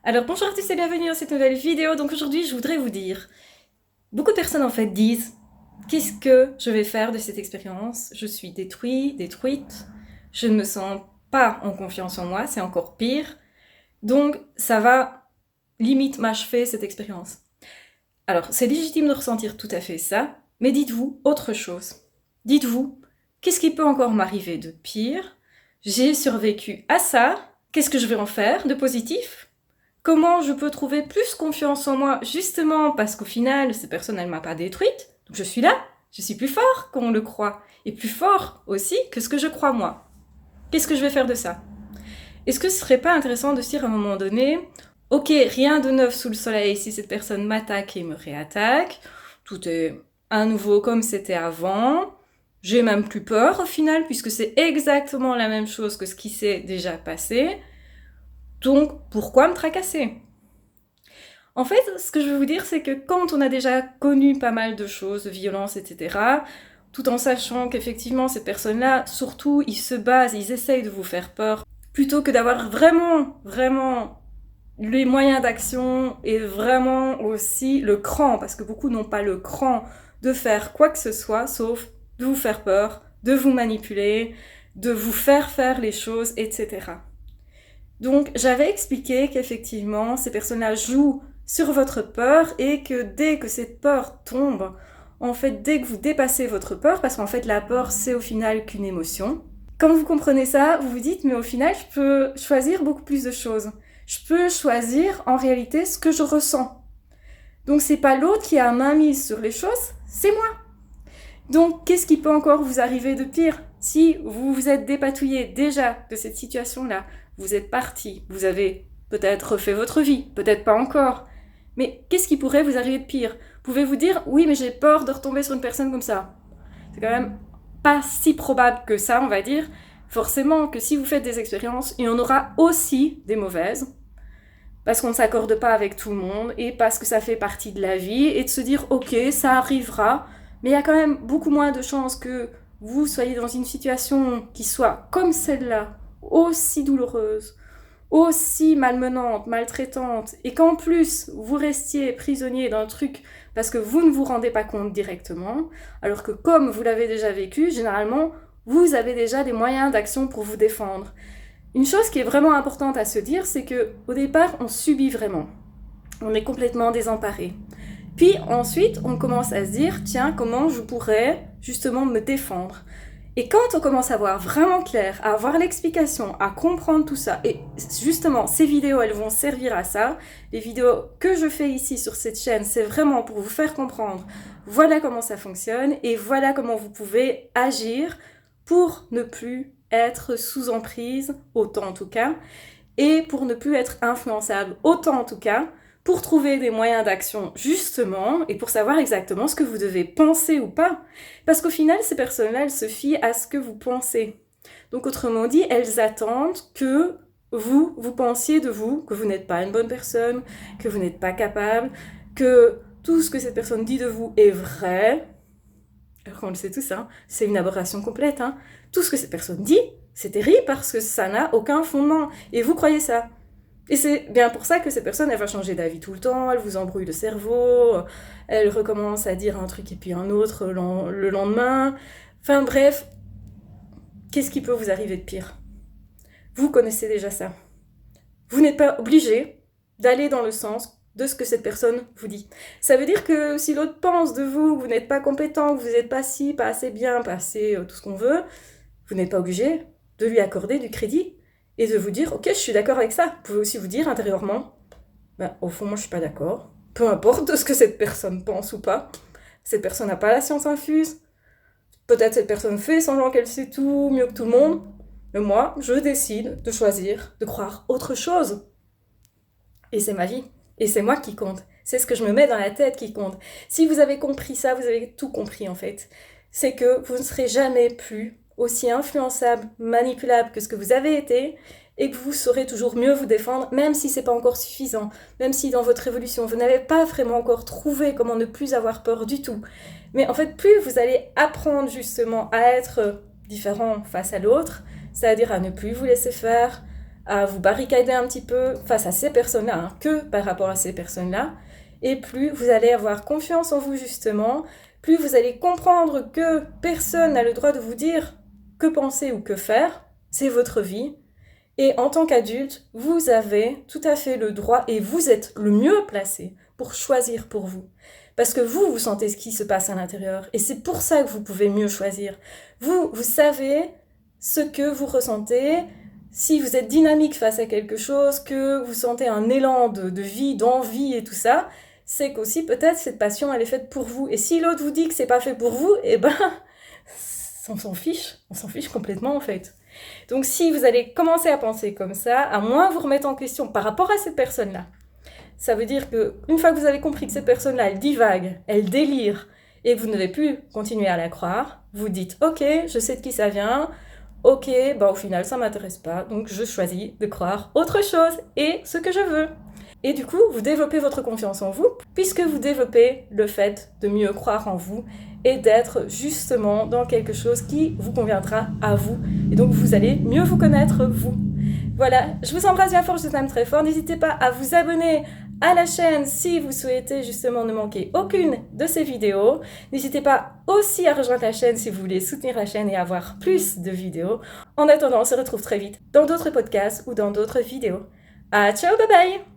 Alors bonjour à tous et bienvenue dans cette nouvelle vidéo. Donc aujourd'hui je voudrais vous dire, beaucoup de personnes en fait disent, qu'est-ce que je vais faire de cette expérience? Je suis détruite, je ne me sens pas en confiance en moi, c'est encore pire. Donc ça va limite m'achever cette expérience. Alors c'est légitime de ressentir tout à fait ça, mais dites-vous autre chose. Dites-vous, qu'est-ce qui peut encore m'arriver de pire? J'ai survécu à ça, qu'est-ce que je vais en faire de positif? Comment je peux trouver plus confiance en moi, justement parce qu'au final, cette personne, elle m'a pas détruite. Donc je suis là, je suis plus fort qu'on le croit. Et plus fort aussi que ce que je crois moi. Qu'est-ce que je vais faire de ça? Est-ce que ce serait pas intéressant de se dire à un moment donné, ok, rien de neuf sous le soleil si cette personne m'attaque et me réattaque. Tout est à nouveau comme c'était avant. J'ai même plus peur au final, puisque c'est exactement la même chose que ce qui s'est déjà passé. Donc, pourquoi me tracasser? En fait, ce que je veux vous dire, c'est que quand on a déjà connu pas mal de choses, de violences, etc., tout en sachant qu'effectivement, ces personnes-là, surtout, ils se basent, ils essayent de vous faire peur, plutôt que d'avoir vraiment les moyens d'action et vraiment aussi le cran, parce que beaucoup n'ont pas le cran de faire quoi que ce soit, sauf de vous faire peur, de vous manipuler, de vous faire les choses, etc. Donc j'avais expliqué qu'effectivement ces personnes-là jouent sur votre peur et que dès que cette peur tombe, en fait dès que vous dépassez votre peur, parce qu'en fait la peur c'est au final qu'une émotion, quand vous comprenez ça, vous vous dites mais au final je peux choisir beaucoup plus de choses. Je peux choisir en réalité ce que je ressens. Donc c'est pas l'autre qui a main mise sur les choses, c'est moi. Donc qu'est-ce qui peut encore vous arriver de pire? Si vous vous êtes dépatouillé déjà de cette situation-là, vous êtes parti, vous avez peut-être refait votre vie, peut-être pas encore. Mais qu'est-ce qui pourrait vous arriver de pire? Pouvez-vous dire, oui, mais j'ai peur de retomber sur une personne comme ça? C'est quand même pas si probable que ça, on va dire. Forcément que si vous faites des expériences, il y en aura aussi des mauvaises, parce qu'on ne s'accorde pas avec tout le monde, et parce que ça fait partie de la vie, et de se dire, ok, ça arrivera, mais il y a quand même beaucoup moins de chances que vous soyez dans une situation qui soit comme celle-là, aussi douloureuse, aussi malmenante, maltraitante, et qu'en plus vous restiez prisonnier d'un truc parce que vous ne vous rendez pas compte directement, alors que comme vous l'avez déjà vécu, généralement, vous avez déjà des moyens d'action pour vous défendre. Une chose qui est vraiment importante à se dire, c'est que au départ, on subit vraiment. On est complètement désemparé. Puis ensuite, on commence à se dire, tiens, comment je pourrais justement me défendre? Et quand on commence à voir vraiment clair, à avoir l'explication, à comprendre tout ça, et justement, ces vidéos, elles vont servir à ça. Les vidéos que je fais ici sur cette chaîne, c'est vraiment pour vous faire comprendre, voilà comment ça fonctionne, et voilà comment vous pouvez agir pour ne plus être sous emprise, autant en tout cas, et pour ne plus être influençable, autant en tout cas, pour trouver des moyens d'action justement et pour savoir exactement ce que vous devez penser ou pas. Parce qu'au final, ces personnes-là, elles se fient à ce que vous pensez. Donc autrement dit, elles attendent que vous pensiez de vous, que vous n'êtes pas une bonne personne, que vous n'êtes pas capable, que tout ce que cette personne dit de vous est vrai. Alors qu'on le sait tous, hein, c'est une aberration complète. Hein. Tout ce que cette personne dit, c'est terrible parce que ça n'a aucun fondement. Et vous croyez ça. Et c'est bien pour ça que cette personne, elle va changer d'avis tout le temps, elle vous embrouille le cerveau, elle recommence à dire un truc et puis un autre le lendemain. Enfin bref, qu'est-ce qui peut vous arriver de pire? Vous connaissez déjà ça. Vous n'êtes pas obligé d'aller dans le sens de ce que cette personne vous dit. Ça veut dire que si l'autre pense de vous, que vous n'êtes pas compétent, que vous n'êtes pas si, pas assez bien, pas assez tout ce qu'on veut, vous n'êtes pas obligé de lui accorder du crédit et de vous dire, ok, je suis d'accord avec ça. Vous pouvez aussi vous dire intérieurement, ben, au fond, moi, je suis pas d'accord. Peu importe de ce que cette personne pense ou pas. Cette personne n'a pas la science infuse. Peut-être cette personne fait semblant qu'elle sait tout mieux que tout le monde. Mais moi, je décide de choisir de croire autre chose. Et c'est ma vie. Et c'est moi qui compte. C'est ce que je me mets dans la tête qui compte. Si vous avez compris ça, vous avez tout compris en fait. C'est que vous ne serez jamais plus aussi influençable, manipulable que ce que vous avez été et que vous saurez toujours mieux vous défendre, même si c'est pas encore suffisant, même si dans votre évolution, vous n'avez pas vraiment encore trouvé comment ne plus avoir peur du tout. Mais en fait, plus vous allez apprendre justement à être différent face à l'autre, c'est-à-dire à ne plus vous laisser faire, à vous barricader un petit peu face à ces personnes-là, hein, que par rapport à ces personnes-là, et plus vous allez avoir confiance en vous justement, plus vous allez comprendre que personne n'a le droit de vous dire que penser ou que faire, c'est votre vie. Et en tant qu'adulte, vous avez tout à fait le droit et vous êtes le mieux placé pour choisir pour vous. Parce que vous sentez ce qui se passe à l'intérieur et c'est pour ça que vous pouvez mieux choisir. Vous savez ce que vous ressentez. Si vous êtes dynamique face à quelque chose, que vous sentez un élan de vie, d'envie et tout ça, c'est qu'aussi peut-être cette passion elle est faite pour vous. Et si l'autre vous dit que c'est pas fait pour vous, eh ben on s'en fiche complètement en fait. Donc si vous allez commencer à penser comme ça, à moins vous remettre en question par rapport à cette personne-là, ça veut dire qu'une fois que vous avez compris que cette personne-là, elle divague, elle délire, et que vous n'avez plus continuer à la croire, vous dites « Ok, je sais de qui ça vient, ok, au final ça m'intéresse pas, donc je choisis de croire autre chose et ce que je veux. » Et du coup, vous développez votre confiance en vous, puisque vous développez le fait de mieux croire en vous et d'être justement dans quelque chose qui vous conviendra à vous. Et donc, vous allez mieux vous connaître, vous. Voilà, je vous embrasse bien fort, je vous aime très fort. N'hésitez pas à vous abonner à la chaîne si vous souhaitez justement ne manquer aucune de ces vidéos. N'hésitez pas aussi à rejoindre la chaîne si vous voulez soutenir la chaîne et avoir plus de vidéos. En attendant, on se retrouve très vite dans d'autres podcasts ou dans d'autres vidéos. Ciao, bye bye!